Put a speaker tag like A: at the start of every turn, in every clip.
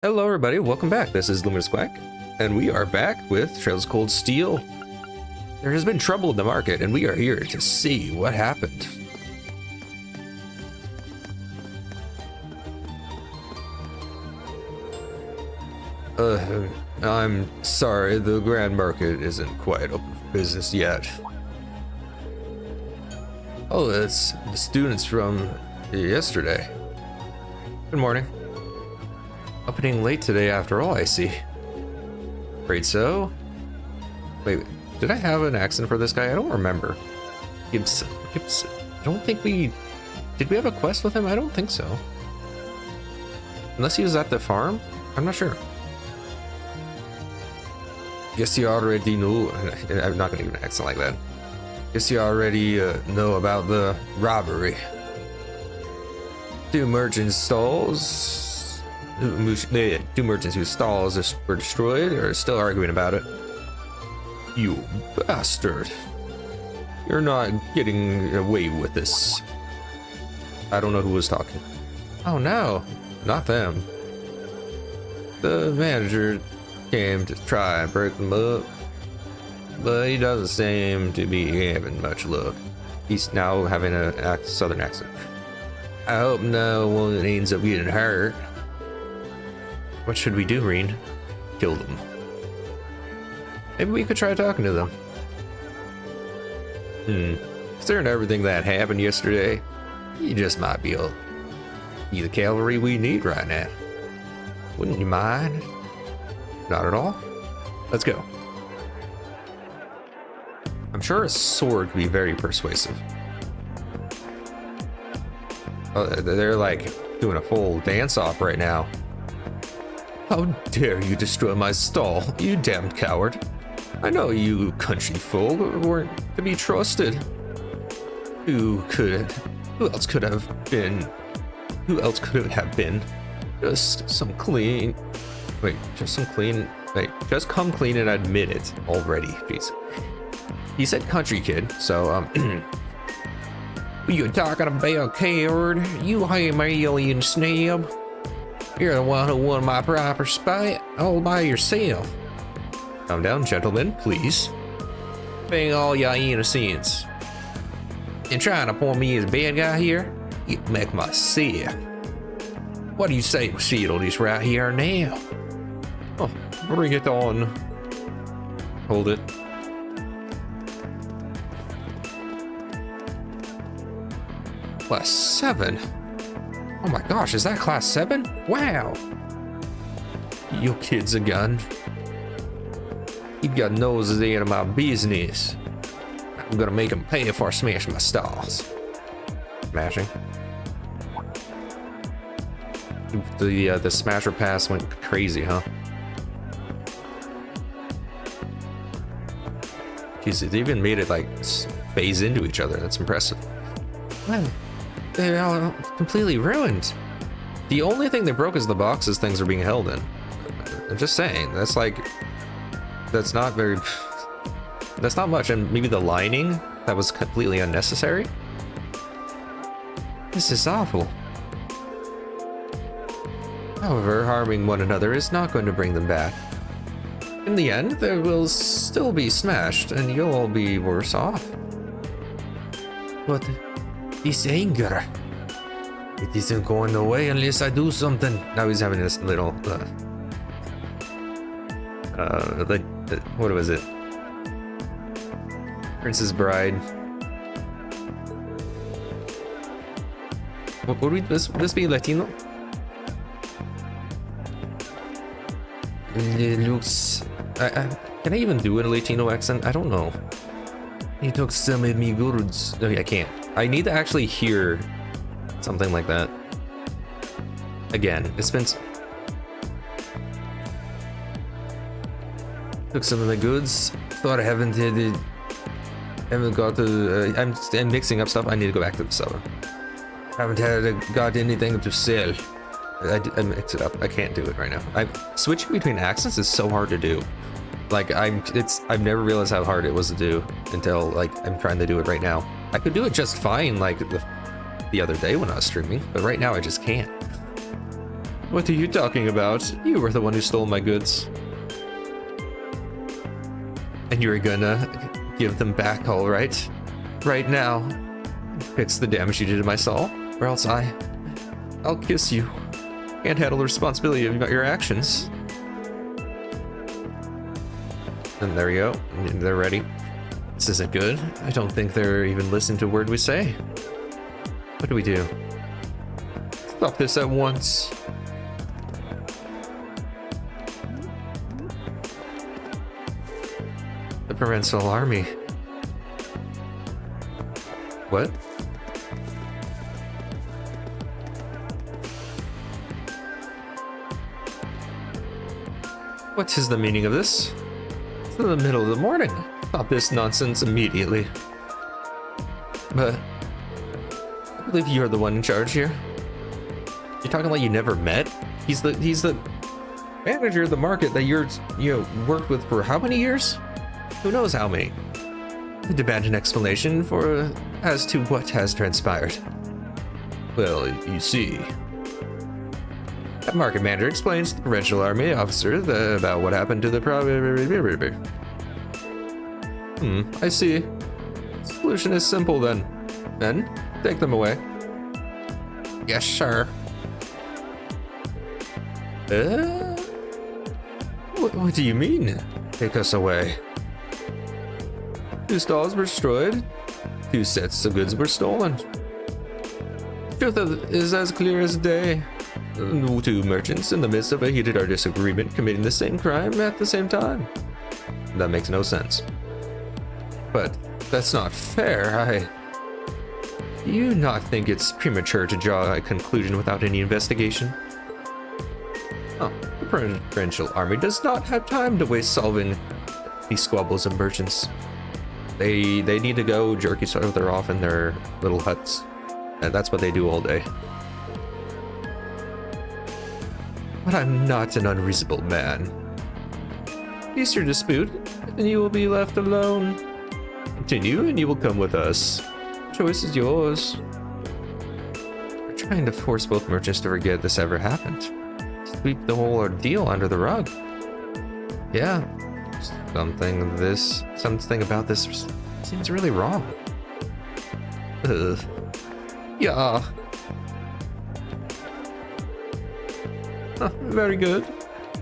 A: Hello everybody, welcome back. This is Luminous Quack, and we are back with Trails of Cold Steel. There has been trouble in the market, and we are here to see what happened. I'm sorry, the Grand Market isn't quite open for business yet. Oh, it's the students from yesterday. Good morning. Opening late today after all, I see. Afraid so. Wait, did I have an accent for this guy? I don't remember. Gibson. I don't think we... Did we have a quest with him? I don't think so. Unless he was at the farm? I'm not sure. Guess you already knew... I'm not going to give an accent like that. Guess you already know about the robbery. Two merchant stalls... Two merchants whose stalls were destroyed are still arguing about it. You bastard. You're not getting away with this. I don't know who was talking. Oh no, not them. The manager came to try and break them up, but he doesn't seem to be having much luck. He's now having a southern accent. I hope no one ends up getting hurt. What should we do, Reen? Kill them. Maybe we could try talking to them. Considering everything that happened yesterday, you just might be the cavalry we need right now. Wouldn't you mind? Not at all? Let's go. I'm sure a sword could be very persuasive. Oh, they're like doing a full dance-off right now. How dare you destroy my stall, you damned coward. I know you country folk weren't to be trusted. Who else could it have been? Just come clean and admit it already, jeez. He said country kid, so, You talking about, coward? You alien snab. You're the one who won my proper spite all by yourself. Calm down, gentlemen, please. Being all your innocents. And trying to point me as a bad guy here, you make my sick. What do you say we settle this right here now? Oh, bring it on. Hold it. Class 7? Oh my gosh, is that class 7? Wow! You kids again. You've got noses out of my business. I'm gonna make them pay if I smash my stalls. Smashing. The smasher pass went crazy, huh? Jeez, it even made it like phase into each other. That's impressive. Man, they're all completely ruined. The only thing they broke is the boxes things are being held in. I'm just saying, that's not much, and maybe the lining, that was completely unnecessary. This is awful. However, harming one another is not going to bring them back. In the end, they will still be smashed, and you'll all be worse off. But this anger, it isn't going away unless I do something. Now he's having this little, what was it? Princess Bride. What would this be Latino? It looks... can I even do a Latino accent? I don't know. He took some of me goods. No, I can't. I need to actually hear something like that. Again, it's been... Took some of the goods. Thought I haven't got the... I'm mixing up stuff. I need to go back to the cellar. Haven't got anything to sell. I mix it up. I can't do it right now. Switching between accents is so hard to do. Like I've never realized how hard it was to do until like I'm trying to do it right now. I could do it just fine like the other day when I was streaming, but right now I just can't. What are you talking about? You were the one who stole my goods. And you're gonna give them back, all right? Right now. Fix the damage you did to my soul, or else I'll kiss you. Can't handle the responsibility of your actions. And there we go. They're ready. This isn't good. I don't think they're even listening to a word we say. What do we do? Stop this at once. The Provincial Army. What? What is the meaning of this? It's in the middle of the morning. Stop this nonsense immediately. But I believe you're the one in charge here. You're talking like you never met? He's the manager of the market that you worked with for how many years? Who knows how many? I demand an explanation as to what has transpired. Well, you see. That market manager explains to the provincial army officer about what happened to the I see. Solution is simple then. Men, take them away. Yes, sir. What do you mean? Take us away. 2 stalls were destroyed. 2 sets of goods were stolen. The truth is as clear as day. 2 merchants in the midst of a heated disagreement committing the same crime at the same time. That makes no sense. But that's not fair. Do you not think it's premature to draw a conclusion without any investigation? Oh, the provincial army does not have time to waste solving these squabbles of merchants. They need to go jerk each other off in their little huts. And that's what they do all day. But I'm not an unreasonable man. Cease your dispute, and you will be left alone. Continue, and you will come with us. The choice is yours. We're trying to force both merchants to forget this ever happened. Sweep the whole ordeal under the rug. Yeah, something about this seems really wrong. Yeah. Very good.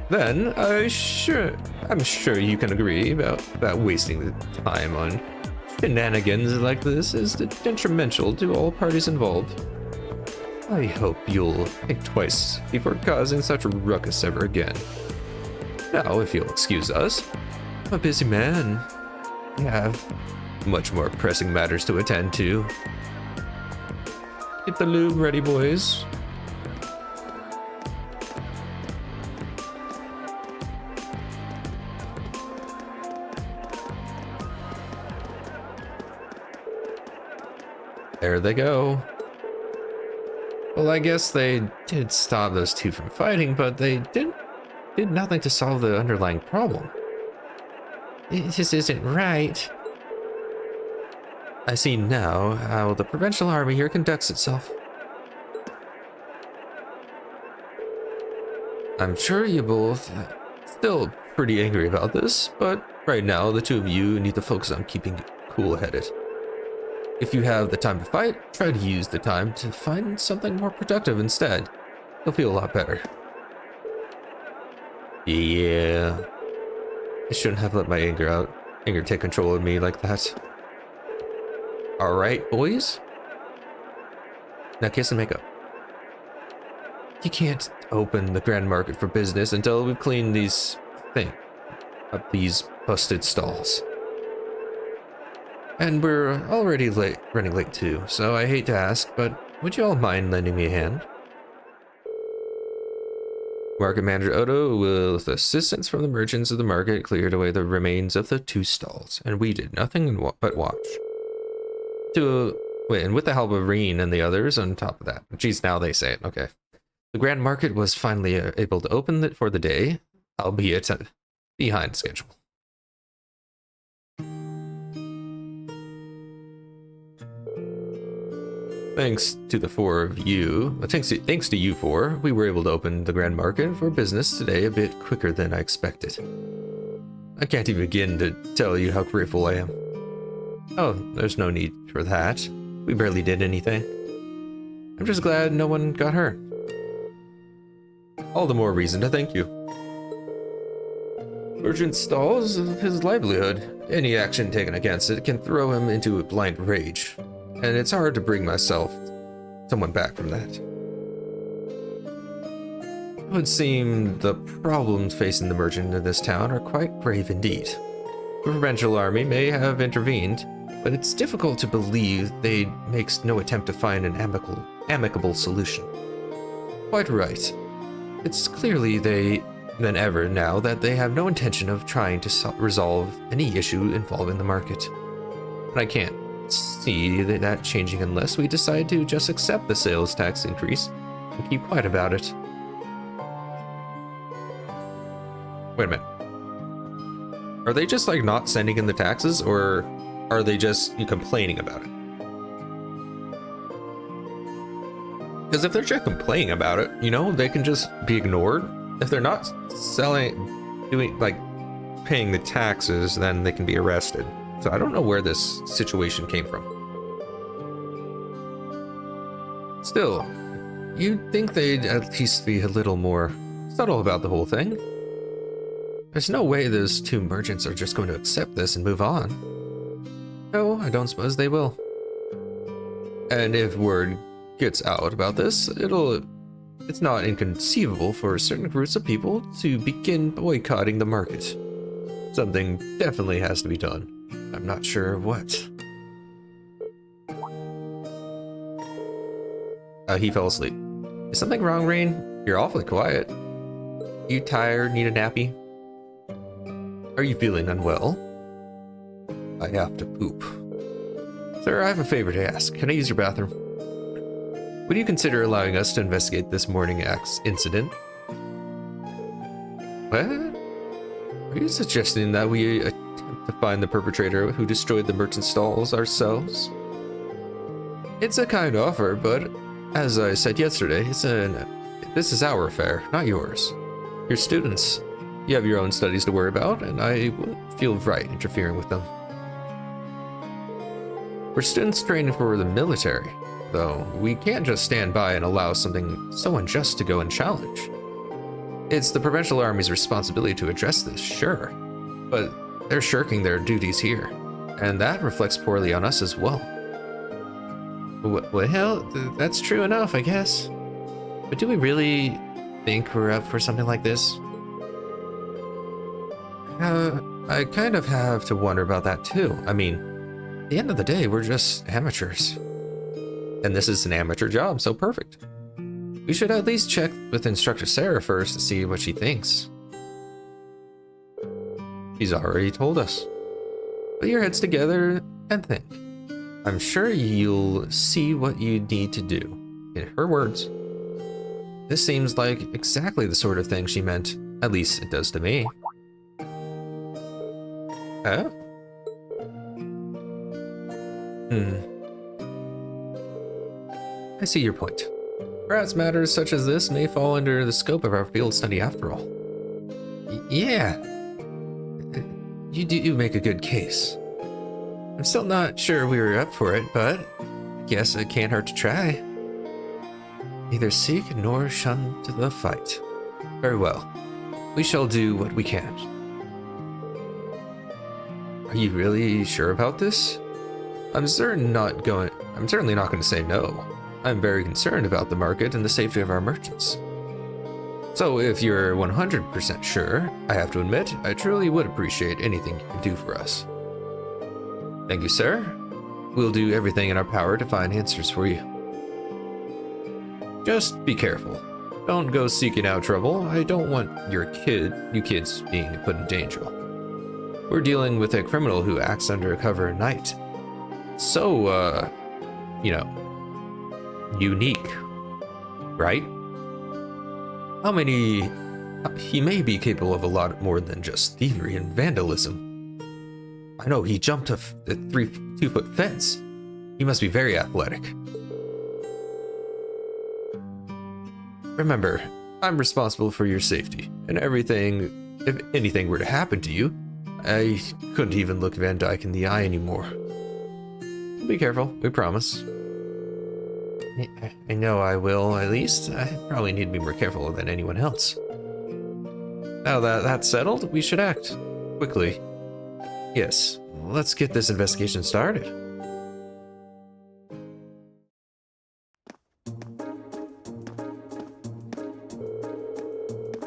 A: Then I'm sure you can agree about that wasting the time on shenanigans like this is detrimental to all parties involved. I hope you'll think twice before causing such a ruckus ever again. Now, if you'll excuse us, I'm a busy man. I have much more pressing matters to attend to. Get the lube ready, boys. There they go. Well, I guess they did stop those 2 from fighting, but they did nothing to solve the underlying problem. It just isn't right. I see now how the provincial army here conducts itself. I'm sure you both still pretty angry about this, but right now the 2 of you need to focus on keeping cool-headed. If you have the time to fight, try to use the time to find something more productive instead. You'll feel a lot better. Yeah. I shouldn't have let my anger take control of me like that. Alright, boys. Now kiss and make up. You can't open the grand market for business until we've cleaned these busted stalls. And we're already running late too, so I hate to ask, but would you all mind lending me a hand? Market Manager Odo, with assistance from the merchants of the market, cleared away the remains of the 2 stalls, and we did nothing but watch. And with the help of Reen and the others on top of that. Geez, now they say it, okay. The grand market was finally able to open it for the day, albeit behind schedule. Thanks to the four of you, thanks to you four, we were able to open the Grand Market for business today a bit quicker than I expected. I can't even begin to tell you how grateful I am. Oh, there's no need for that. We barely did anything. I'm just glad no one got hurt. All the more reason to thank you. Merchant stalls his livelihood. Any action taken against it can throw him into a blind rage, and it's hard to bring someone back from that. It would seem the problems facing the merchant in this town are quite grave indeed. The provincial army may have intervened, but it's difficult to believe they make no attempt to find an amicable solution. Quite right. It's clearly than ever now that they have no intention of trying to resolve any issue involving the market. And I can't see that changing unless we decide to just accept the sales tax increase and keep quiet about it. Wait a minute. Are they just like not sending in the taxes, or are they just complaining about it? Because if they're just complaining about it, they can just be ignored. If they're not paying the taxes, then they can be arrested. So I don't know where this situation came from. Still, you'd think they'd at least be a little more subtle about the whole thing. There's no way those two merchants are just going to accept this and move on. No, I don't suppose they will. And if word gets out about this, it's not inconceivable for certain groups of people to begin boycotting the market. Something definitely has to be done. I'm not sure what. He fell asleep. Is something wrong, Rain? You're awfully quiet. You tired? Need a nappy? Are you feeling unwell? I have to poop. Sir, I have a favor to ask. Can I use your bathroom? Would you consider allowing us to investigate this morning incident? What? Are you suggesting that we attempt to find the perpetrator who destroyed the merchant stalls ourselves? It's a kind offer, but as I said yesterday, this is our affair, not yours. You're students. You have your own studies to worry about, and I wouldn't feel right interfering with them. We're students training for the military, though. We can't just stand by and allow something so unjust to go unchallenged. It's the provincial army's responsibility to address this, sure, but they're shirking their duties here, and that reflects poorly on us as well. Well, that's true enough, I guess. But do we really think we're up for something like this? I kind of have to wonder about that too. I mean, at the end of the day, we're just amateurs. And this is an amateur job, so perfect. We should at least check with Instructor Sarah first to see what she thinks. She's already told us. Put your heads together and think. I'm sure you'll see what you need to do. In her words. This seems like exactly the sort of thing she meant. At least it does to me. Huh? I see your point. Perhaps matters such as this may fall under the scope of our field study after all. Yeah. You do make a good case. I'm still not sure we were up for it, but I guess it can't hurt to try. Neither seek nor shun to the fight. Very well. We shall do what we can. Are you really sure about this? I'm certainly not going to say no. I'm very concerned about the market and the safety of our merchants. So if you're 100% sure, I have to admit, I truly would appreciate anything you can do for us. Thank you, sir. We'll do everything in our power to find answers for you. Just be careful. Don't go seeking out trouble. I don't want you kids being put in danger. We're dealing with a criminal who acts under cover at night. So, unique, right? He may be capable of a lot more than just thievery and vandalism. I know he jumped a 2-foot fence. He must be very athletic. Remember, I'm responsible for your safety, and everything, if anything were to happen to you, I couldn't even look Van Dyke in the eye anymore. Be careful, we promise. I know I will, at least. I probably need to be more careful than anyone else. Now that that's settled, we should act quickly. Yes, let's get this investigation started.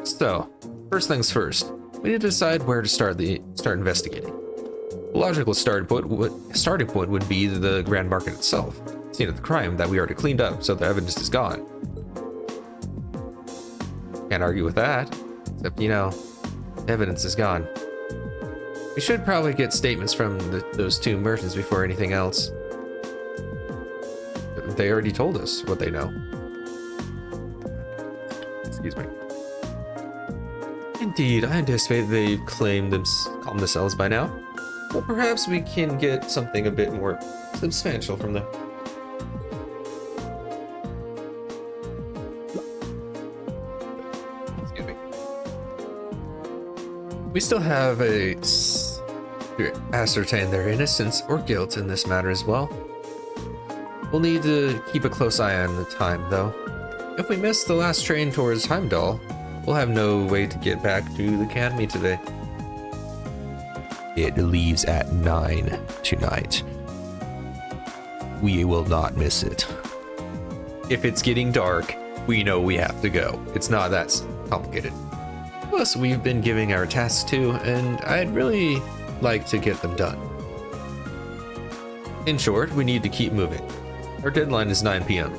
A: So, first things first, we need to decide where to start investigating. The logical starting point would be the Grand Market itself, scene of the crime that we already cleaned up, so the evidence is gone. Can't argue with that, except, you know, evidence is gone. We should probably get statements from those two merchants before anything else. They already told us what they know. Excuse me. Indeed, I anticipate they've calmed themselves by now. But perhaps we can get something a bit more substantial from them. Excuse me. We still have to ascertain their innocence or guilt in this matter as well. We'll need to keep a close eye on the time, though. If we miss the last train towards Heimdall, we'll have no way to get back to the academy today. It leaves at 9 tonight. We will not miss it. If it's getting dark, we know we have to go. It's not that complicated. Plus, we've been giving our tasks too, and I'd really like to get them done. In short, we need to keep moving. Our deadline is 9 p.m.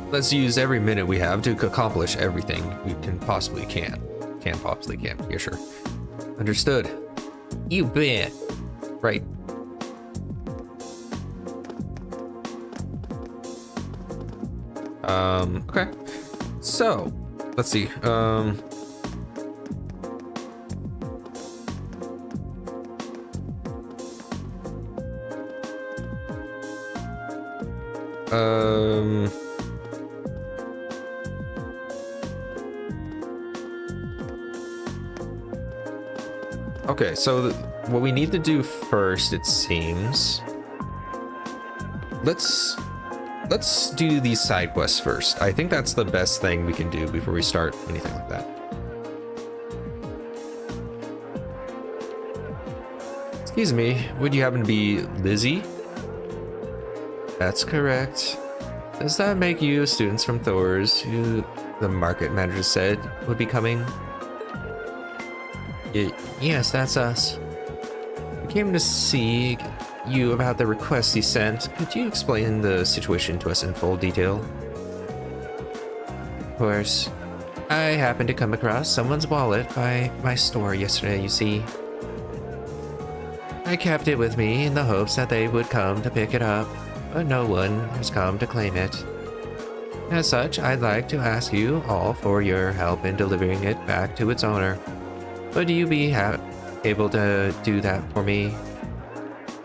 A: Let's use every minute we have to accomplish everything we possibly can. Yeah, sure. Understood. You bet. Right. Okay. So, let's see. Okay, so what we need to do first, it seems. Let's do these side quests first. I think that's the best thing we can do before we start anything like that. Excuse me, would you happen to be Lizzie? That's correct. Does that make you students from Thor's, who the market manager said would be coming? Yes, that's us. We came to see you about the request he sent. Could you explain the situation to us in full detail? Of course. I happened to come across someone's wallet by my store yesterday, you see. I kept it with me in the hopes that they would come to pick it up, but no one has come to claim it. As such, I'd like to ask you all for your help in delivering it back to its owner. Would you be able to do that for me?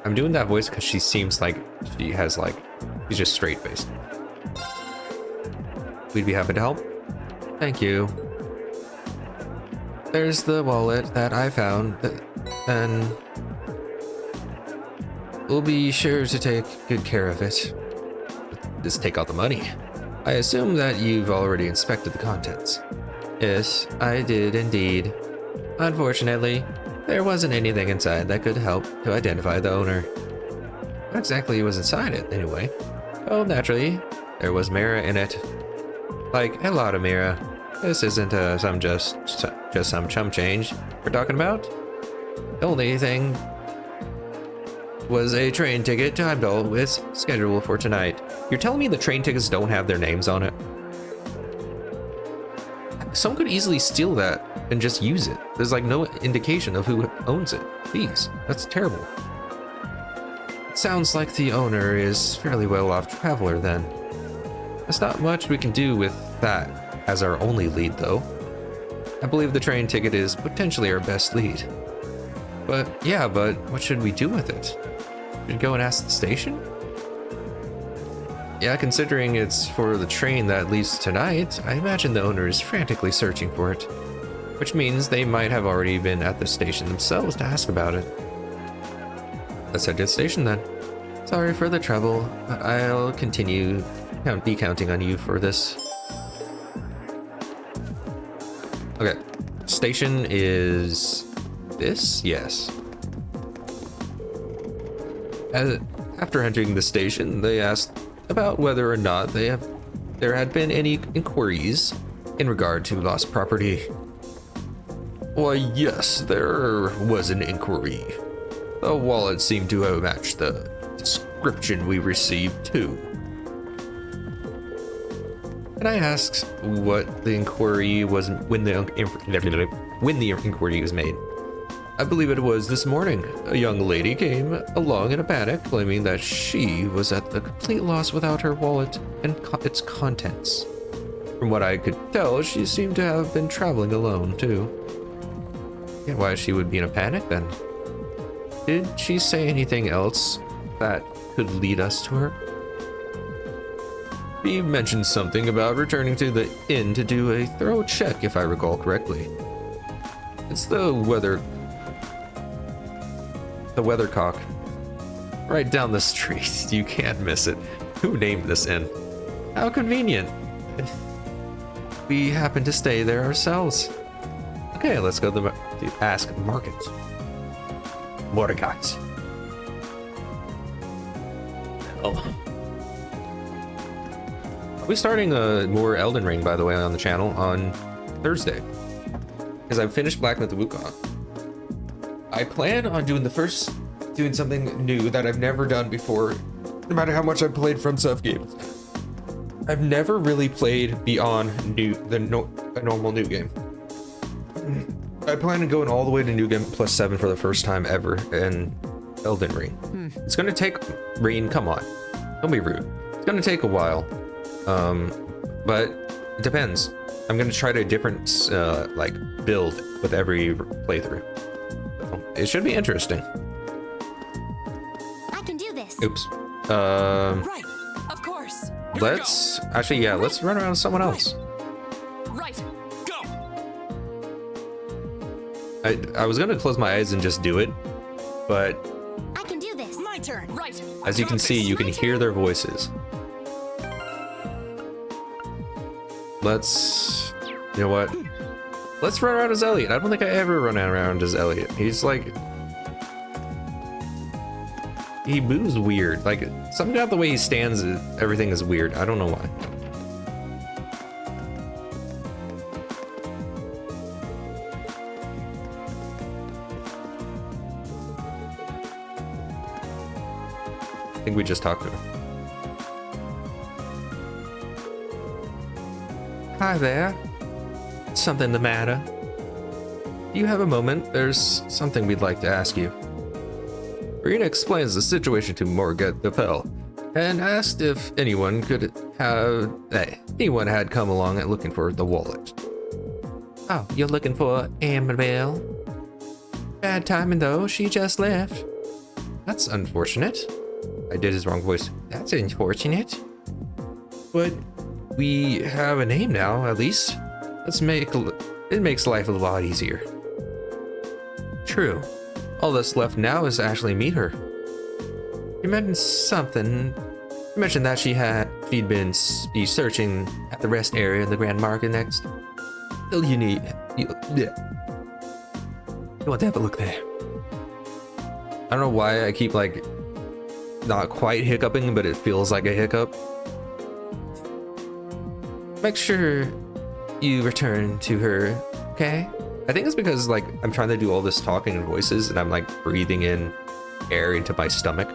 A: I'm doing that voice because she seems like she's just straight-faced. We'd be happy to help. Thank you. There's the wallet that I found, and we'll be sure to take good care of it. Just take out the money. I assume that you've already inspected the contents. Yes, I did indeed. Unfortunately, there wasn't anything inside that could help to identify the owner. What exactly was inside it, anyway? Oh, naturally, there was Mira in it. Like a lot of Mira. This isn't just some chump change we're talking about. The only thing was a train ticket to Heimdall with schedule for tonight. You're telling me the train tickets don't have their names on it? Someone could easily steal that and just use it. There's like no indication of who owns it. Jeez, that's terrible. It sounds like the owner is fairly well-off traveler then. There's not much we can do with that as our only lead though. I believe the train ticket is potentially our best lead. But what should we do with it? Should we go and ask the station? Yeah, considering it's for the train that leaves tonight, I imagine the owner is frantically searching for it. Which means they might have already been at the station themselves to ask about it. Let's head to the station then. Sorry for the trouble, but I'll continue be counting on you for this. Okay, station is this? Yes. After entering the station, they asked about whether or not there had been any inquiries in regard to lost property. Why, yes, there was an inquiry. The wallet seemed to have matched the description we received too. Can I ask what the inquiry was when the inquiry was made? I believe it was this morning. A young lady came along in a panic, claiming that she was at a complete loss without her wallet and its contents. From what I could tell, she seemed to have been traveling alone too. Yeah, why she would be in a panic then? Did she say anything else that could lead us to her? She mentioned something about returning to the inn to do a thorough check, if I recall correctly. It's the Weathercock. Right down the street. You can't miss it. Who named this inn? How convenient. We happen to stay there ourselves. Okay, let's go to ask Market. Mordecai. Oh. We're starting more Elden Ring, by the way, on the channel on Thursday. Because I've finished Black Myth Wukong. I plan on doing something new that I've never done before, no matter how much I've played From Soft games. I've never really played beyond a normal new game. I plan on going all the way to New Game Plus 7 for the first time ever in Elden Ring. It's gonna take Rain, come on. Don't be rude. It's gonna take a while. But it depends. I'm gonna try to different like build with every playthrough. So it should be interesting.
B: I can do this.
A: Oops.
C: Right. Of course.
A: Let's actually, yeah, let's run around with someone else.
C: Right. Go.
A: I was gonna close my eyes and just do it, but
B: I can do this.
C: My turn. Right.
A: as you can see, you can hear their voices. Let's, you know what? Let's run around as Elliot. I don't think I ever run around as Elliot. He's like, he moves weird. Like something about the way he stands, everything is weird. I don't know why. I think we just talked to her. Hi there. Something the matter? Do you have a moment? There's something we'd like to ask you. Rena explains the situation to Morgat Depel and asked if anyone had come along and looking for the wallet. Oh, you're looking for Amabel? Bad timing though, she just left. That's unfortunate. I did his wrong voice. That's unfortunate. But we have a name now, at least. It makes life a lot easier. True. All that's left now is to actually meet her. You mentioned something. You mentioned that she'd been searching at the rest area in the Grand Market next. You want to have a look there. I don't know why I keep like not quite hiccuping, but it feels like a hiccup. Make sure you return to her, okay? I think it's because like I'm trying to do all this talking and voices and I'm like breathing in air into my stomach.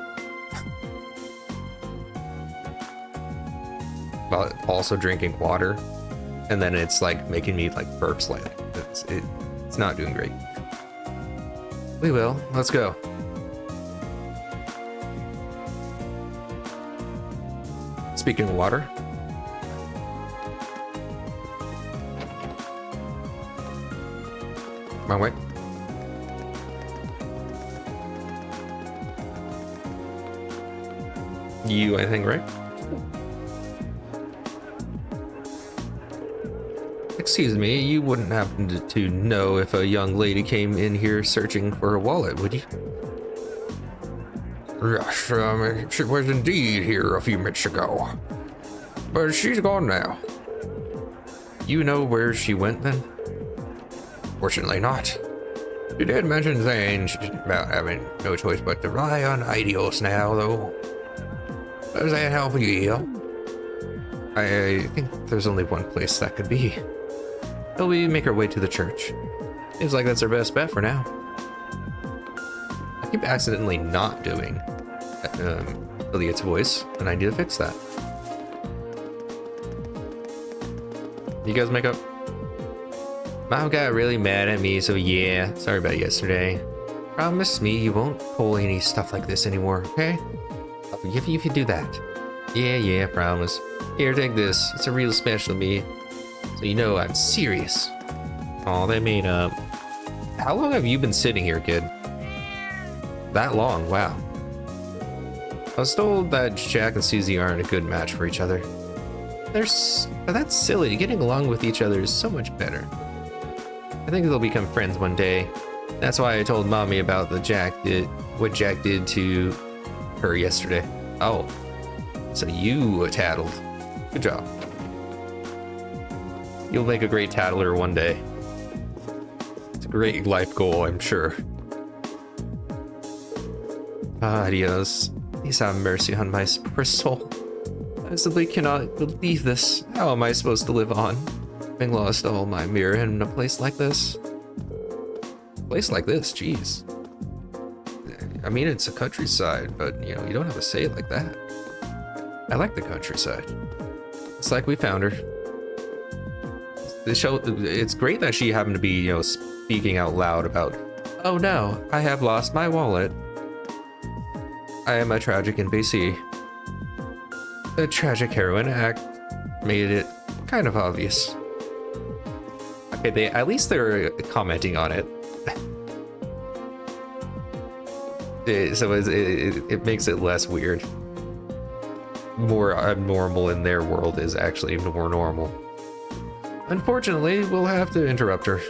A: While also drinking water. And then it's like making me like burp slightly. It's not doing great. We will. Let's go. Speaking of water. Wrong way. You, I think, right? Excuse me, you wouldn't happen to know if a young lady came in here searching for a wallet, would you? Yes, she was indeed here a few minutes ago. But she's gone now. You know where she went then? Fortunately not. She did mention things about having no choice but to rely on ideals now, though. Does that help you? I think there's only one place that could be. Shall we make our way to the church? Seems like that's our best bet for now. I keep accidentally not doing Elliot's voice, and I need to fix that. You guys make up? Mom got really mad at me, so yeah, sorry about yesterday. Promise me you won't pull any stuff like this anymore, okay? I'll forgive you if you do that. Yeah, promise. Here, take this. It's a real special to me, so you know I'm serious. Aw, they made up. How long have you been sitting here, kid? That long, wow. I was told that Jack and Susie aren't a good match for each other. But that's silly. Getting along with each other is so much better. I think they'll become friends one day. That's why I told Mommy about what Jack did to her yesterday. Oh, so you were tattled. Good job. You'll make a great tattler one day. It's a great life goal, I'm sure. Adios. Please have mercy on my poor soul. I simply cannot believe this. How am I supposed to live on? Having lost all my mirror in a place like this. Place like this, jeez. I mean, it's a countryside, but you know, you don't have to say it like that. I like the countryside. It's like we found her. It's great that she happened to be, you know, speaking out loud about, oh no, I have lost my wallet. I am a tragic NPC. The tragic heroine act made it kind of obvious. Okay, at least they're commenting on it. So it makes it less weird. More abnormal in their world is actually more normal. Unfortunately, we'll have to interrupt her.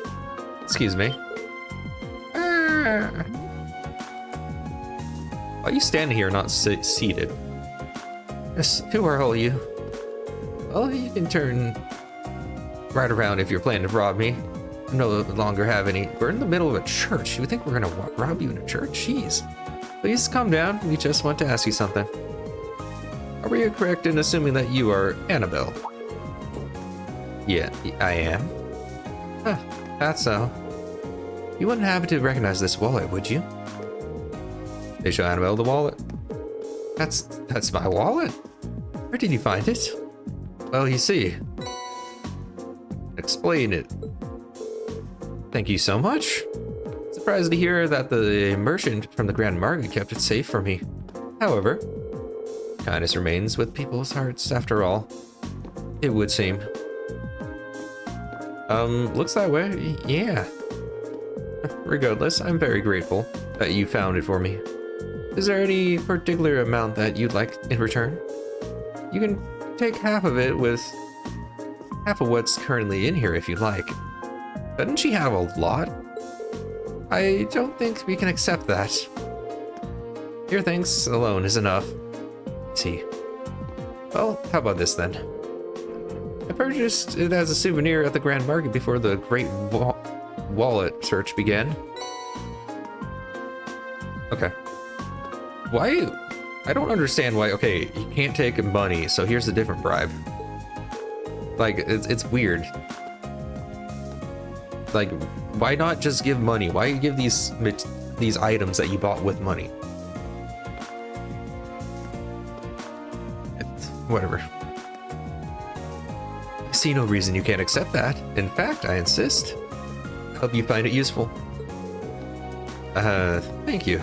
A: Excuse me. Why are you standing here, not seated? Yes, who are all you? Well, you can turn right around if you're planning to rob me. I no longer have any. We're in the middle of a church. You think we're gonna rob you in a church? Jeez. Please calm down. We just want to ask you something. Are we correct in assuming that you are Annabelle? Yeah, I am. Huh, that's so. You wouldn't happen to recognize this wallet, would you? They show Annabelle the wallet. That's my wallet. Where did you find it? Well, you see. Explain it. Thank you so much. Surprised to hear that the merchant from the Grand Market kept it safe for me. However, kindness remains with people's hearts after all. It would seem. Looks that way, yeah. Regardless, I'm very grateful that you found it for me. Is there any particular amount that you'd like in return? You can take half of it with half of what's currently in here if you'd like. Doesn't she have a lot? I don't think we can accept that. Your thanks alone is enough. Let's see. Well, how about this then? I purchased it as a souvenir at the Grand Market before the Great Wallet search began. Okay. Why? I don't understand why. Okay, you can't take money, so here's a different bribe. Like, it's weird. Like, why not just give money? Why you give these items that you bought with money? Whatever. I see no reason you can't accept that. In fact, I insist. I hope you find it useful. Thank you.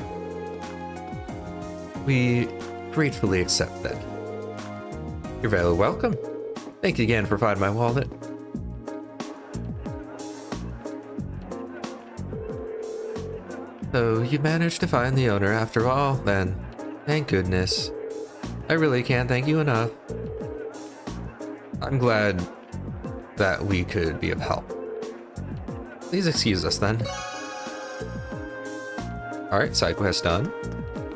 A: We gratefully accept that. You're very welcome. Thank you again for finding my wallet. So you managed to find the owner after all, then. Thank goodness. I really can't thank you enough. I'm glad that we could be of help. Please excuse us then. Alright, side quest done.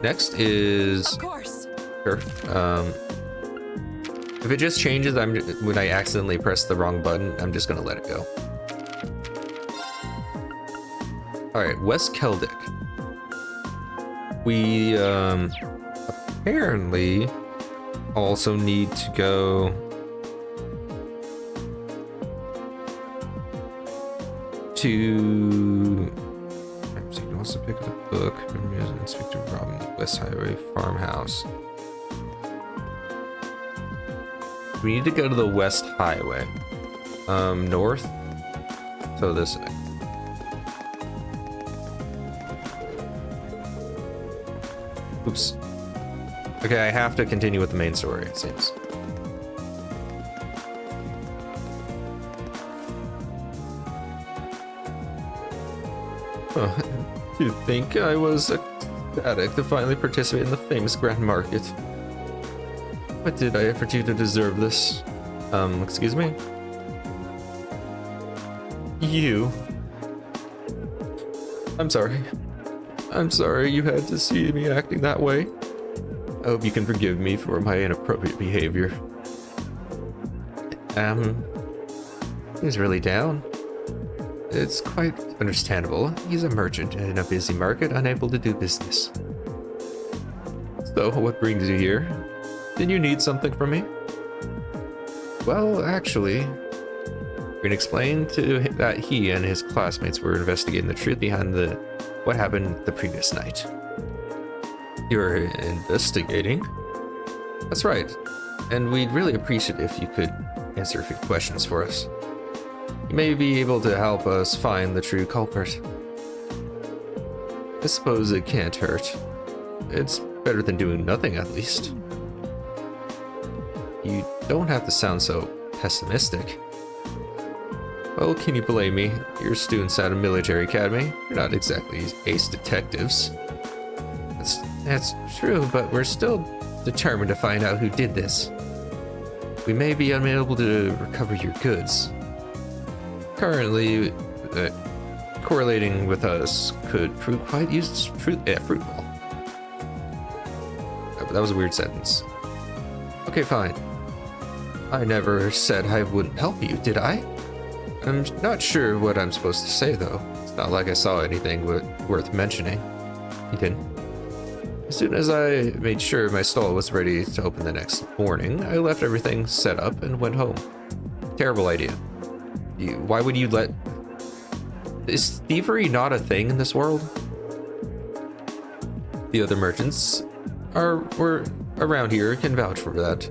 A: Next is...
C: Of course.
A: Sure. If it just changes when I accidentally press the wrong button, I'm just gonna let it go. Alright, West Keldic. We apparently also need to go to... So you can also pick up the book and speak to Robin, the West Highway Farmhouse. We need to go to the West Highway. North. So this way. Oops. Okay, I have to continue with the main story, it seems. Oh, you'd think I was ecstatic to finally participate in the famous Grand Market. What did I ever do to deserve this? Excuse me? You. I'm sorry. I'm sorry you had to see me acting that way. I hope you can forgive me for my inappropriate behavior. He's really down. It's quite understandable. He's a merchant in a busy market, unable to do business. So, what brings you here? Did you need something from me? Well, actually, you can explain to him that he and his classmates were investigating the truth behind what happened the previous night. You were investigating? That's right. And we'd really appreciate if you could answer a few questions for us. You may be able to help us find the true culprit. I suppose it can't hurt. It's better than doing nothing, at least. You don't have to sound so pessimistic. Well, can you blame me? You're students at a military academy. You're not exactly ace detectives. That's true, but we're still determined to find out who did this. We may be unable to recover your goods. Currently, correlating with us could prove quite fruitful. That was a weird sentence. Okay, fine. I never said I wouldn't help you, did I? I'm not sure what I'm supposed to say, though. It's not like I saw anything worth mentioning. You didn't? As soon as I made sure my stall was ready to open the next morning, I left everything set up and went home. Terrible idea. Why would you let... Is thievery not a thing in this world? The other merchants were around here can vouch for that.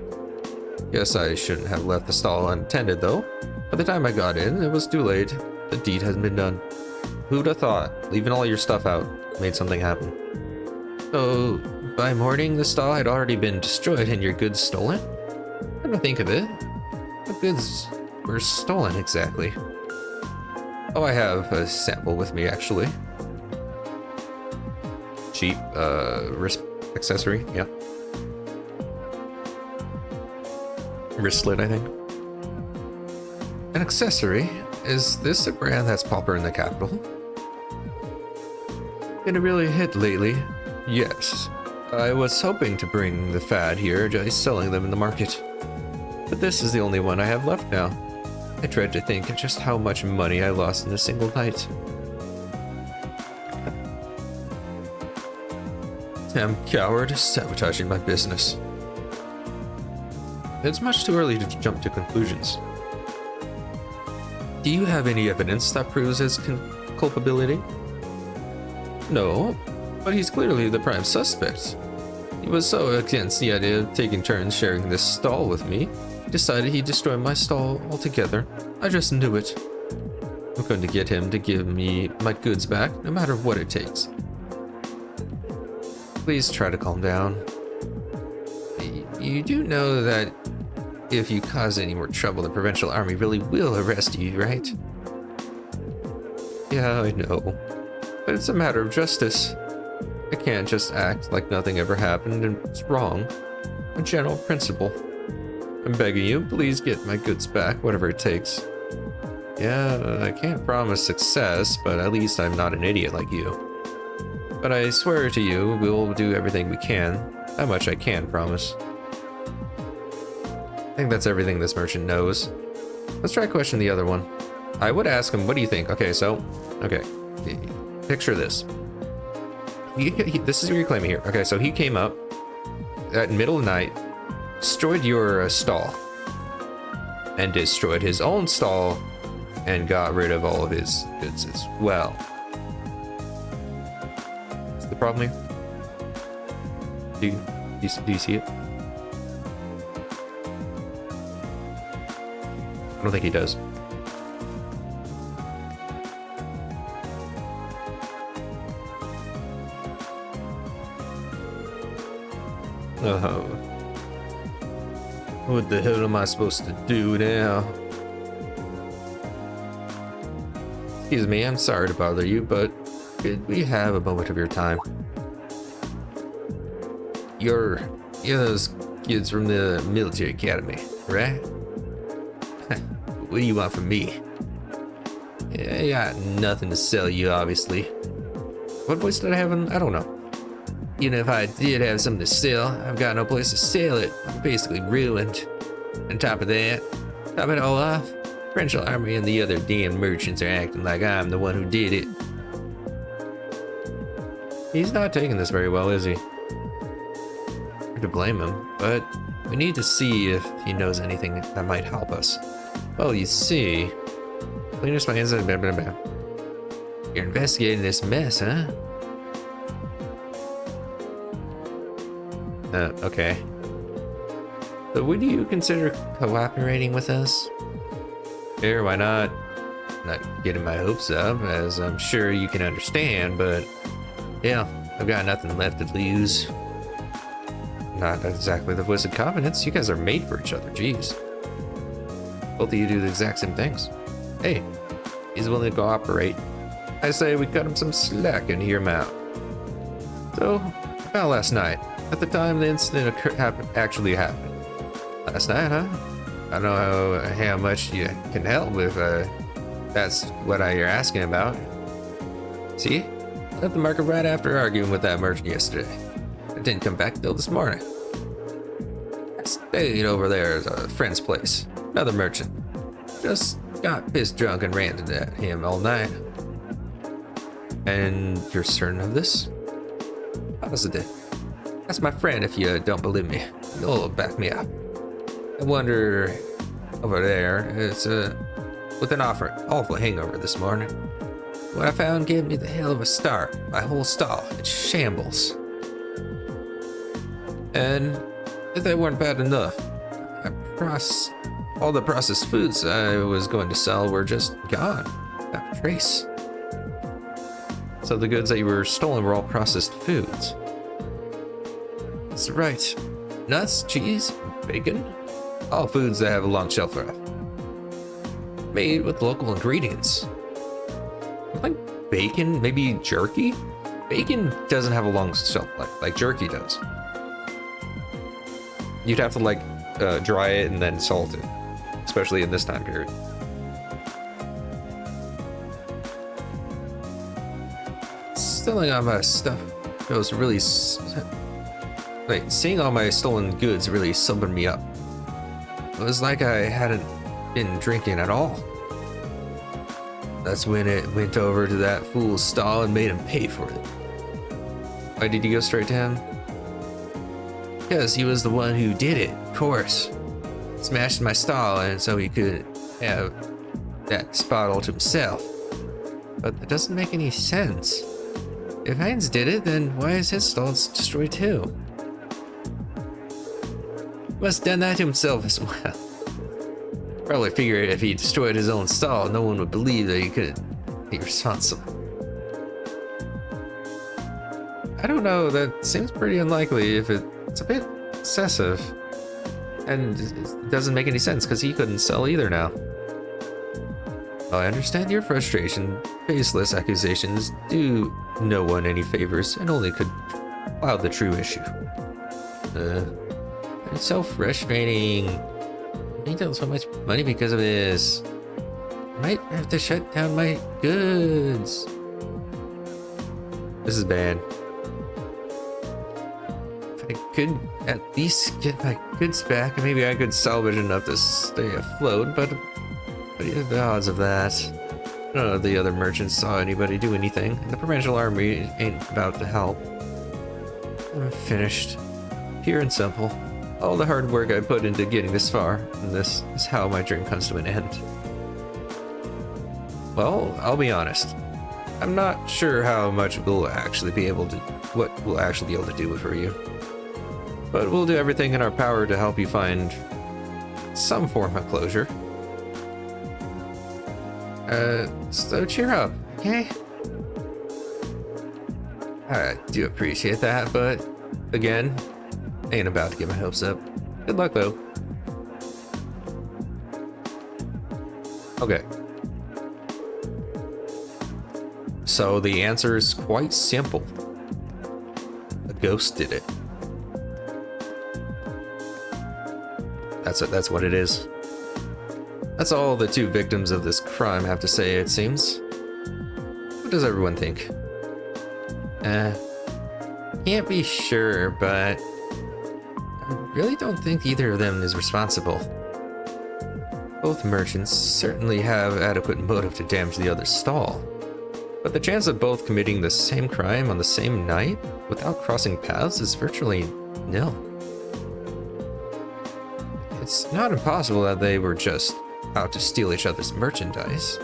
A: Guess I shouldn't have left the stall unattended, though. By the time I got in, it was too late. The deed hadn't been done. Who'd have thought leaving all your stuff out made something happen? So, by morning, the stall had already been destroyed and your goods stolen? Come to think of it, what goods were stolen exactly? Oh, I have a sample with me, actually. Cheap, wrist accessory, yeah. Wristlet, I think. An accessory? Is this a brand that's popular in the capital? Been a really hit lately. Yes. I was hoping to bring the fad here, just selling them in the market. But this is the only one I have left now. I dread to think of just how much money I lost in a single night. Damn coward, sabotaging my business. It's much too early to jump to conclusions. Do you have any evidence that proves his culpability? No, but he's clearly the prime suspect. He was so against the idea of taking turns sharing this stall with me, he decided he'd destroy my stall altogether. I just knew it. I'm going to get him to give me my goods back, no matter what it takes. Please try to calm down. You do know that if you cause any more trouble, the Provincial Army really will arrest you, right? Yeah, I know. But it's a matter of justice. I can't just act like nothing ever happened and it's wrong. A general principle. I'm begging you, please get my goods back, whatever it takes. Yeah, I can't promise success, but at least I'm not an idiot like you. But I swear to you, we'll do everything we can. That much I can promise. I think that's everything this merchant knows. Let's try question the other one. I would ask him, what do you think? Okay, picture this. This is what you're claiming here. Okay, so he came up at middle of the night, destroyed your stall, and destroyed his own stall, and got rid of all of his goods as well. What's the problem here? Do you see it? I don't think he does. Oh. What the hell am I supposed to do now? Excuse me, I'm sorry to bother you, but could we have a moment of your time? You're those kids from the military academy, right? What do you want from me? Yeah, I got nothing to sell you, obviously. What voice did I have in? I don't know. Even if I did have something to sell, I've got no place to sell it. I'm basically ruined. On top of that, top it all off, French army and the other damn merchants are acting like I'm the one who did it. He's not taking this very well, is he? Hard to blame him, but we need to see if he knows anything that might help us. Well, you see, cleaners my hands and blah, blah, blah. You're investigating this mess, huh? Okay. So would you consider cooperating with us? Sure, why not? Not getting my hopes up, as I'm sure you can understand, but yeah, I've got nothing left to lose. Not exactly the voice of confidence. You guys are made for each other, jeez. Both of you do the exact same things. Hey, he's willing to cooperate. I say we cut him some slack and hear him out. So, about last night, at the time the incident actually happened. Last night, huh? I don't know how much you can help with, that's what you're asking about. See? I left the market right after arguing with that merchant yesterday. I didn't come back till this morning. I stayed over there at a friend's place, another merchant. Just got pissed drunk and ranted at him all night. And you're certain of this? Positive. Ask my friend if you don't believe me. He'll back me up. I wonder over there, it's with an awful hangover this morning. What I found gave me the hell of a start. My whole stall in shambles. And if they weren't bad enough, all the processed foods I was going to sell were just gone, without a trace. So the goods that you were stolen were all processed foods. That's right. Nuts, cheese, bacon, all foods that have a long shelf life. Made with local ingredients. Like bacon, maybe jerky? Bacon doesn't have a long shelf life like jerky does. You'd have to dry it and then salt it, especially in this time period. Stealing all my stuff was really seeing all my stolen goods really sobered me up. It was like I hadn't been drinking at all. That's when it went over to that fool's stall and made him pay for it. Why did you go straight to him? Because he was the one who did it, of course. Smashed my stall and so he could have that spot all to himself. But it doesn't make any sense. If Heinz did it, then why is his stall destroyed too? Must have done that to himself as well. Probably figured if he destroyed his own stall, no one would believe that he could be responsible. I don't know, that seems pretty unlikely if it's a bit excessive. And it doesn't make any sense because he couldn't sell either now. Well, I understand your frustration. Baseless accusations do no one any favors and only could cloud the true issue. It's so frustrating. I need so much money because of this. Might have to shut down my goods. This is bad. If I could at least get my goods back, maybe I could salvage enough to stay afloat, but what are the odds of that? None of the other merchants saw anybody do anything, and the provincial army ain't about to help. I'm finished. Pure and simple. All the hard work I put into getting this far, and this is how my dream comes to an end. Well, I'll be honest. I'm not sure how much we'll actually be able to, what we'll actually be able to do for you. But we'll do everything in our power to help you find some form of closure. So cheer up, okay? I do appreciate that, but again, ain't about to get my hopes up. Good luck, though. Okay. So the answer is quite simple. A ghost did it. That's what it is. That's all the two victims of this crime have to say, it seems. What does everyone think? Can't be sure, but I really don't think either of them is responsible. Both merchants certainly have adequate motive to damage the other's stall, but the chance of both committing the same crime on the same night without crossing paths is virtually nil. It's not impossible that they were just out to steal each other's merchandise,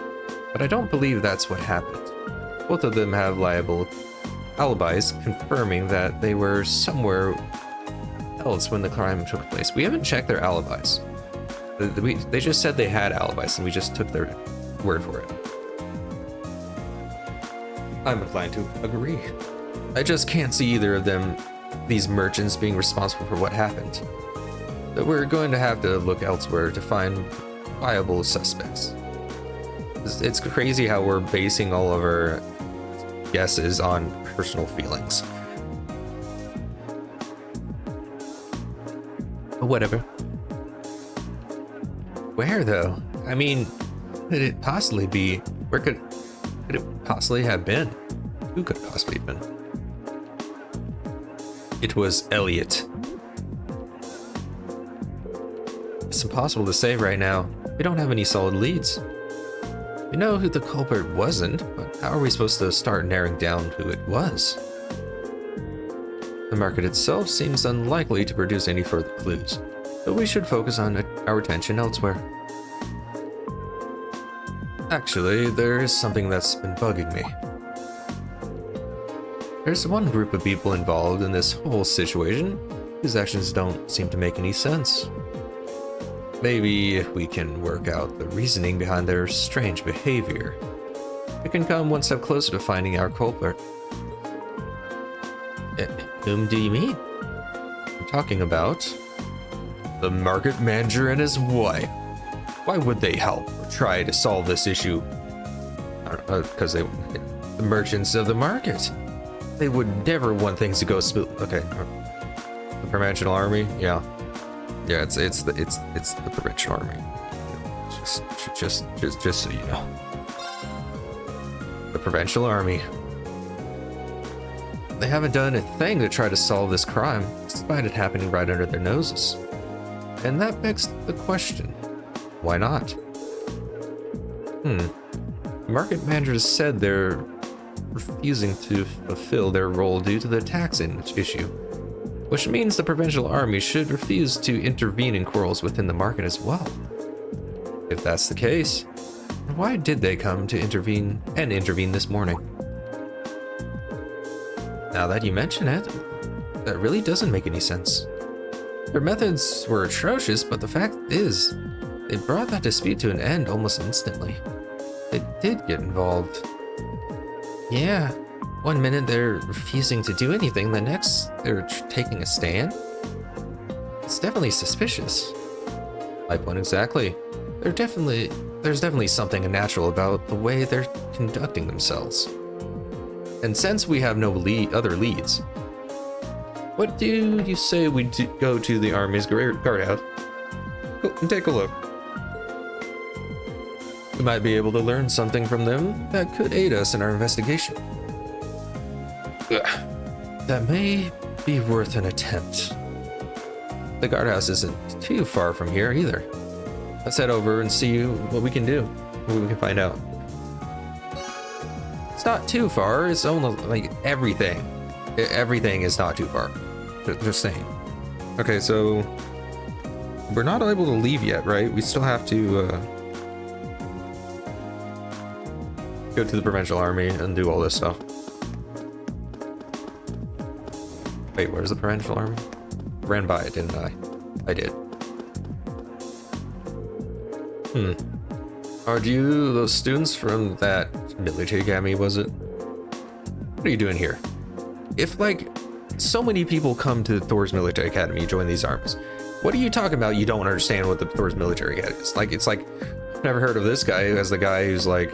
A: but I don't believe that's what happened. Both of them have liable alibis confirming that they were somewhere else when the crime took place. We haven't checked their alibis. They just said they had alibis and we just took their word for it. I'm inclined to agree. I just can't see either of them, these merchants, being responsible for what happened. But we're going to have to look elsewhere to find viable suspects. It's crazy how we're basing all of our guesses on personal feelings. But whatever. Where though? I mean, could it possibly be? Where could it possibly have been? Who could it possibly have been? It was Elliot. It's impossible to say right now. We don't have any solid leads. We know who the culprit wasn't, but how are we supposed to start narrowing down who it was? The market itself seems unlikely to produce any further clues, so we should focus on our attention elsewhere. Actually, there is something that's been bugging me. There's one group of people involved in this whole situation whose actions don't seem to make any sense. Maybe if we can work out the reasoning behind their strange behavior, we can come one step closer to finding our culprit. Whom do you mean? I'm talking about the market manager and his wife. Why would they help or try to solve this issue? Because the merchants of the market. They would never want things to go smooth. Okay, the provincial army, yeah. Yeah, it's the provincial army. Just so you know, the provincial army. They haven't done a thing to try to solve this crime, despite it happening right under their noses. And that begs the question: why not? Market managers said they're refusing to fulfill their role due to the tax issue, which means the provincial army should refuse to intervene in quarrels within the market as well. If that's the case, why did they come to intervene this morning? Now that you mention it, that really doesn't make any sense. Their methods were atrocious, but the fact is, they brought that dispute to an end almost instantly. They did get involved. Yeah, one minute they're refusing to do anything, the next they're taking a stand. It's definitely suspicious. My point exactly. There's definitely something unnatural about the way they're conducting themselves. And since we have no other leads, what do you say we go to the army's guardhouse and take a look? We might be able to learn something from them that could aid us in our investigation. Ugh. That may be worth an attempt. The guardhouse isn't too far from here either. Let's head over and see what we can do, what we can find out. It's not too far, it's only like everything. Everything is not too far. Just saying. Okay, so we're not able to leave yet, right? We still have to go to the provincial army and do all this stuff. Wait, where's the provincial army? Ran by it, didn't I? I did. Are you those students from that military academy, was it? What are you doing here? If, like, so many people come to Thor's military academy, join these armies, what are you talking about? You don't understand what the Thor's military academy is. Like, it's like, I've never heard of this guy as the guy who's like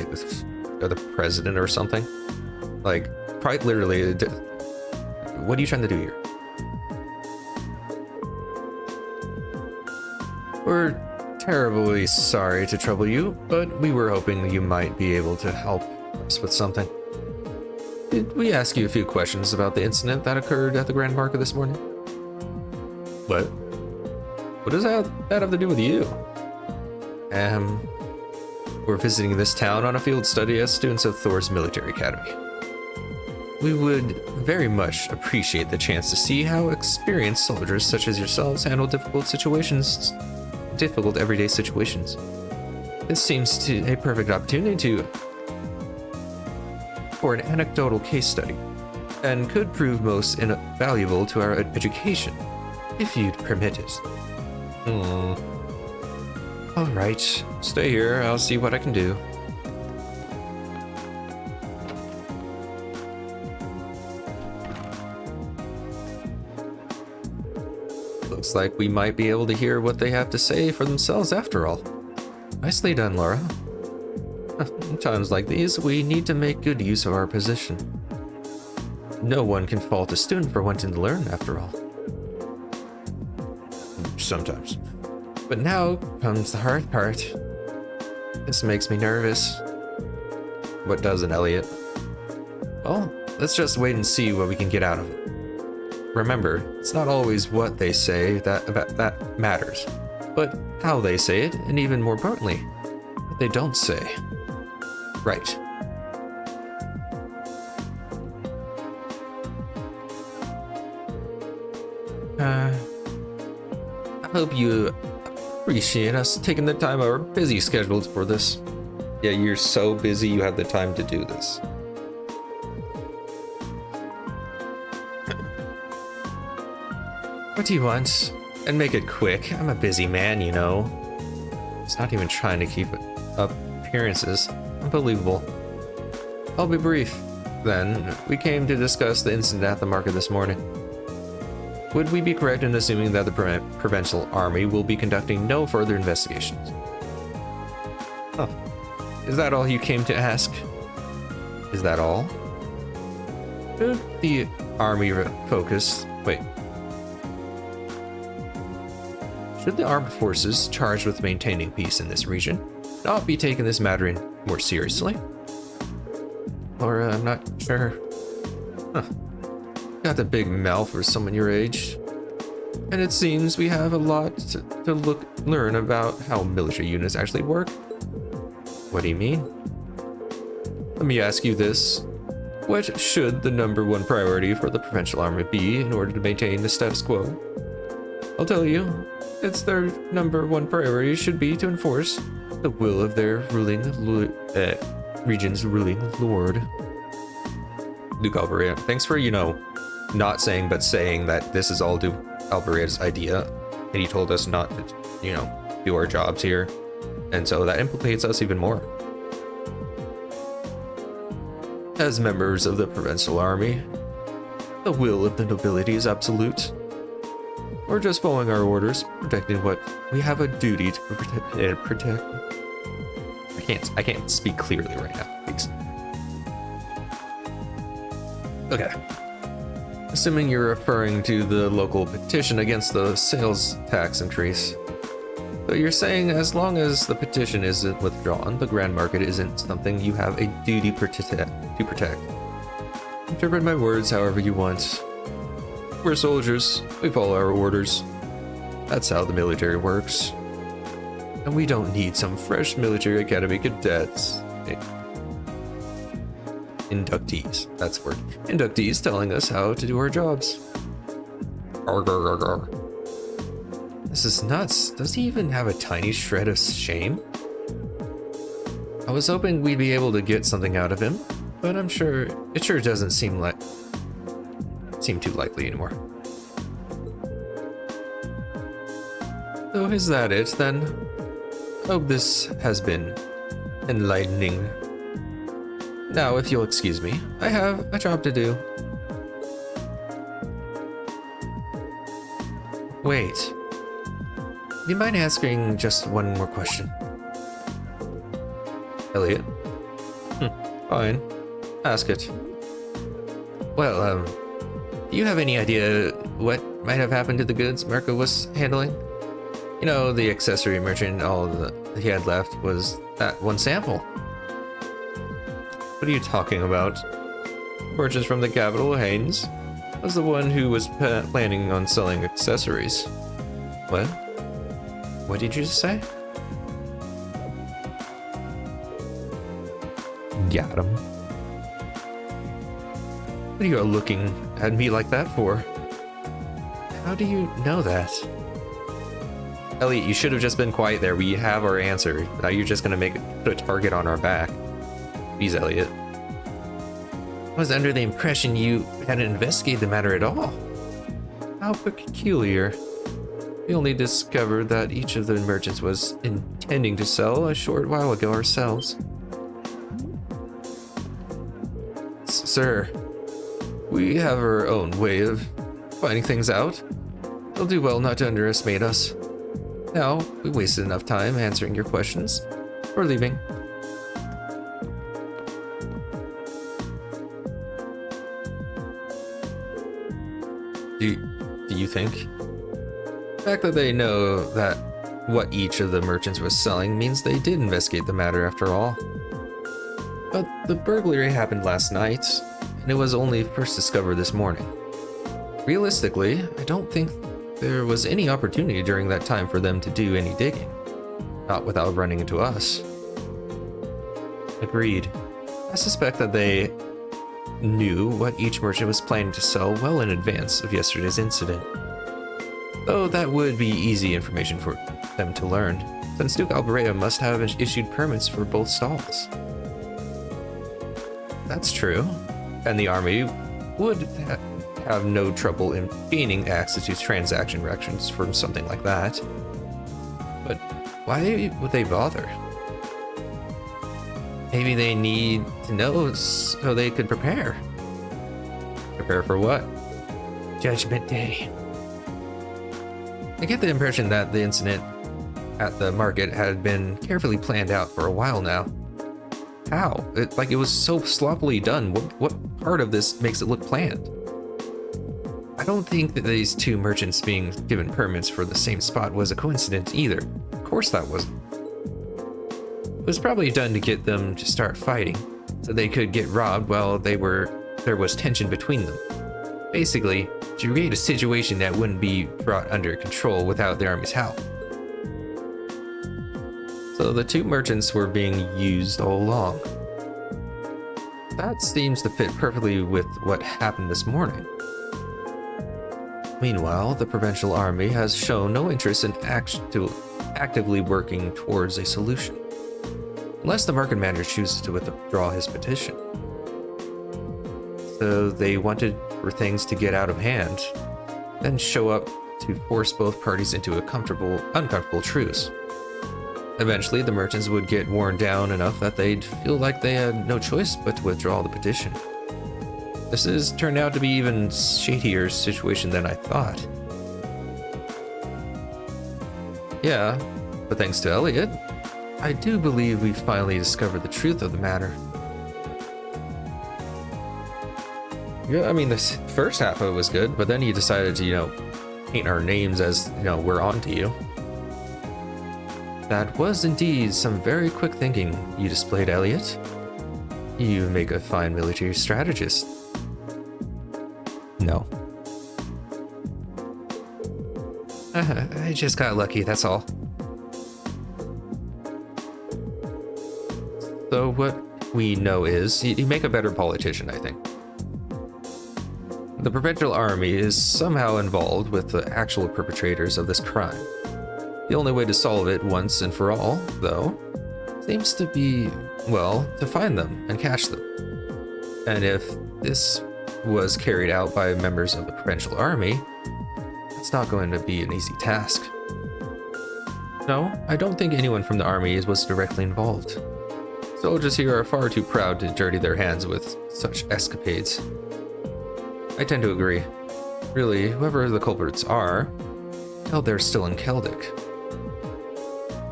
A: the president or something. Like, quite literally, what are you trying to do here? We're terribly sorry to trouble you, but we were hoping you might be able to help us with something. Did we ask you a few questions about the incident that occurred at the Grand Market this morning? What? What does that have to do with you? We're visiting this town on a field study as students of Thor's military academy. We would very much appreciate the chance to see how experienced soldiers such as yourselves handle difficult everyday situations. This seems to a perfect opportunity for an anecdotal case study, and could prove most invaluable to our education, if you'd permit it. All right, stay here. I'll see what I can do. Looks like we might be able to hear what they have to say for themselves after all. Nicely done, Laura. In times like these, we need to make good use of our position. No one can fault a student for wanting to learn, after all. Sometimes. But now comes the hard part. This makes me nervous. What doesn't, Elliot? Well, let's just wait and see what we can get out of it. Remember, it's not always what they say that matters, but how they say it, and even more importantly, what they don't say. Right. I hope you appreciate us taking the time out of our busy schedules for this. Yeah, you're so busy you have the time to do this. What do you want? And make it quick. I'm a busy man, you know. It's not even trying to keep up appearances. Unbelievable. I'll be brief. Then, we came to discuss the incident at the market this morning. Would we be correct in assuming that the provincial army will be conducting no further investigations? Huh. Is that all you came to ask? Is that all? Should the army focus... Wait. Should the armed forces charged with maintaining peace in this region not be taking this matter in more seriously? Or I'm not sure. Huh. Got a big mouth for someone your age. And it seems we have a lot to learn about how military units actually work. What do you mean? Let me ask you this. What should the #1 priority for the provincial army be in order to maintain the status quo? I'll tell you, it's their #1 priority should be to enforce the will of their region's ruling lord. Duke Alvaria, thanks for, not saying but saying that this is all Duke Alvaria's idea, and he told us not to, do our jobs here, and so that implicates us even more. As members of the provincial army, the will of the nobility is absolute. We're just following our orders, protecting what we have a duty to protect. I can't speak clearly right now, please. Okay. Assuming you're referring to the local petition against the sales tax increase. So you're saying as long as the petition isn't withdrawn, the Grand Market isn't something you have a duty to protect. Interpret my words however you want. We're soldiers. We follow our orders. That's how the military works. And we don't need some fresh military academy cadets. Inductees. That's the word. Inductees telling us how to do our jobs. Arr, arr, arr, arr. This is nuts. Does he even have a tiny shred of shame? I was hoping we'd be able to get something out of him, but I'm sure it sure doesn't seem too likely anymore. So is that it then? Hope this has been enlightening. Now, if you'll excuse me, I have a job to do. Wait. Do you mind asking just one more question? Elliot? Fine. Ask it. Well, do you have any idea what might have happened to the goods Marco was handling? You know, the accessory merchant, all that he had left was that one sample. What are you talking about? Purchase from the capital, Haynes, was the one who was planning on selling accessories. What? What did you just say? Got him. What are you looking at me like that for? How do you know that? Elliot, you should have just been quiet there. We have our answer. Now you're just gonna put a target on our back. Please, Elliot. I was under the impression you hadn't investigated the matter at all. How peculiar. We only discovered that each of the merchants was intending to sell a short while ago ourselves. Sir, we have our own way of finding things out. You'll do well not to underestimate us. Now, we wasted enough time answering your questions. We're leaving. Do you think? The fact that they know that what each of the merchants was selling means they did investigate the matter after all. But the burglary happened last night, and it was only first discovered this morning. Realistically, I don't think there was any opportunity during that time for them to do any digging. Not without running into us. Agreed. I suspect that they knew what each merchant was planning to sell well in advance of yesterday's incident. Though that would be easy information for them to learn, since Duke Alberea must have issued permits for both stalls. That's true, and the army would have no trouble in gaining access to transaction records from something like that. But why would they bother? Maybe they need to know so they could prepare. Prepare for what? Judgment Day. I get the impression that the incident at the market had been carefully planned out for a while now. How? It was so sloppily done. What part of this makes it look planned? I don't think that these two merchants being given permits for the same spot was a coincidence either. Of course that wasn't. It was probably done to get them to start fighting, so they could get robbed while there was tension between them. Basically, to create a situation that wouldn't be brought under control without the army's help. So the two merchants were being used all along. That seems to fit perfectly with what happened this morning. Meanwhile, the provincial army has shown no interest in actively working towards a solution, unless the market manager chooses to withdraw his petition. So they wanted for things to get out of hand, then show up to force both parties into a uncomfortable truce. Eventually, the merchants would get worn down enough that they'd feel like they had no choice but to withdraw the petition. This has turned out to be even shadier situation than I thought. Yeah, but thanks to Elliot, I do believe we finally discovered the truth of the matter. Yeah, I mean, this first half of it was good, but then he decided to, paint our names as, we're on to you. That was indeed some very quick thinking you displayed, Elliot. You make a fine military strategist. No. I just got lucky, that's all. So what we know is, you make a better politician, I think. The Provincial Army is somehow involved with the actual perpetrators of this crime. The only way to solve it once and for all, though, seems to be, well, to find them and catch them. And if this was carried out by members of the Provincial Army, it's not going to be an easy task. No, I don't think anyone from the army was directly involved. Soldiers here are far too proud to dirty their hands with such escapades. I tend to agree. Really, whoever the culprits are, hell, they're still in Celtic.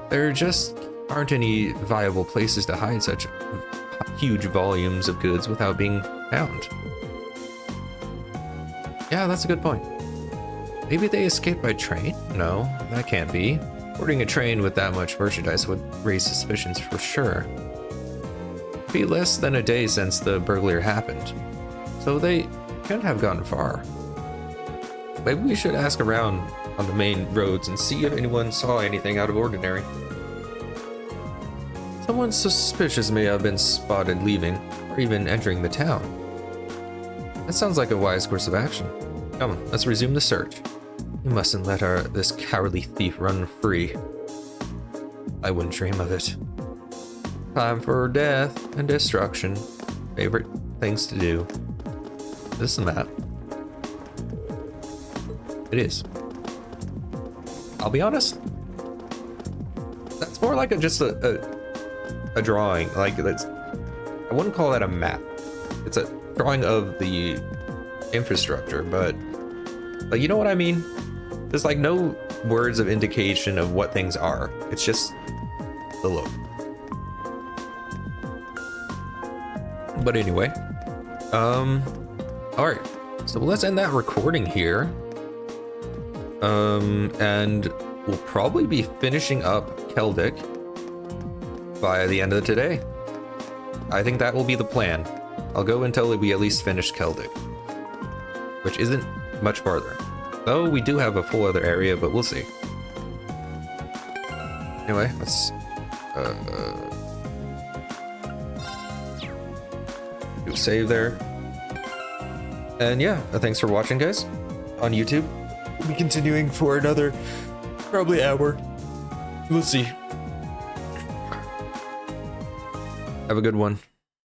A: There just aren't any viable places to hide such huge volumes of goods without being found. Yeah, that's a good point. Maybe they escaped by train? No, that can't be. Boarding a train with that much merchandise would raise suspicions for sure. It'd be less than a day since the burglary happened, so they can't have gone far. Maybe we should ask around on the main roads and see if anyone saw anything out of ordinary. Someone suspicious may have been spotted leaving, or even entering the town. That sounds like a wise course of action. Come on, let's resume the search. We mustn't let this cowardly thief run free. I wouldn't dream of it. Time for death and destruction. Favorite things to do. This and that. It is. I'll be honest. That's more like just a drawing. Like that's. I wouldn't call that a map. It's a drawing of the infrastructure, but like you know what I mean. There's like no words of indication of what things are. It's just the look. But anyway, all right. So let's end that recording here. And we'll probably be finishing up Celtic by the end of today. I think that will be the plan. I'll go until we at least finish Celtic, which isn't much farther. Though we do have a full other area, but we'll see. Anyway, let's do a save there. And yeah, thanks for watching, guys, on YouTube. We'll be continuing for another probably hour. We'll see. Have a good one.